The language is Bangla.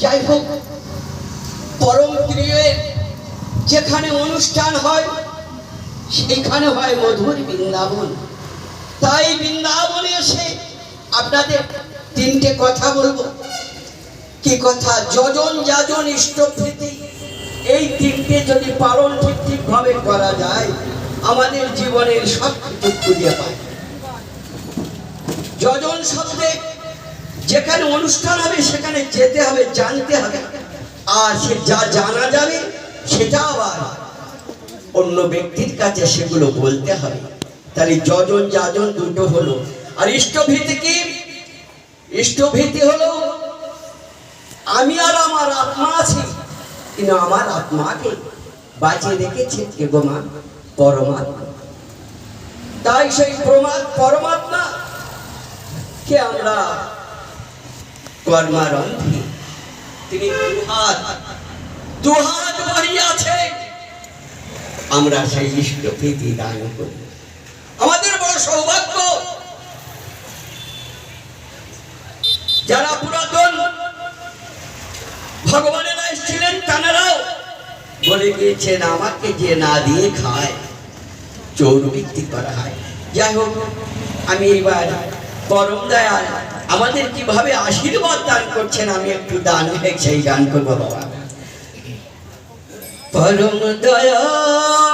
যাই হোক, পরম প্রিয়ের যেখানে অনুষ্ঠান হয় সেখানে হয় মধুর বৃন্দাবন। তাই বৃন্দাবনে এসে আপনাদের তিনটে কথা বলবো। কি কথা? যজন যাজন ইষ্টপ্রীতি, এই তিনটে যদি পালন ঠিক ভাবে করা যায় আমাদের জীবনের সব কিছু খুঁজে পায়। যজন শব্দে যেখানে অনুষ্ঠান হবে সেখানে যেতে হবে, জানতে হবে, আর সে যা জানা যাবে সেটা আবার অন্য ব্যক্তির কাছে সেগুলো বলতে হবে। তাহলে যজন যাজন দুটো হলো। আর ইষ্টভীতি কি? ইষ্টভীতি হলো আমি আর আমার আত্মা আছি, কিন্তু আমার আত্মাকে বাঁচিয়ে রেখেছে কে গো মা? পরমাত্মা। তাই সেই পরমাত্মা কে আমরা কর্মারম্ভে তিনি দুহাত বাড়িয়ে আছে, আমরা সেই ইষ্টপ্রীতি দান করি। আমাদের বড় সৌভাগ্য, যারা পুরাতন ভগবানেরা এসেছিলেন তাঁরাও বলে গিয়েছেন আমাকে যে না দিয়ে খায় চৌর্বৃত্তি করা হয়। যাই হোক, আমি এবার পরম দয়াল আমাদের কিভাবে আশীর্বাদ দান করছেন আমি একটু দান সেই গান করবো। বাবা পরম দয়াল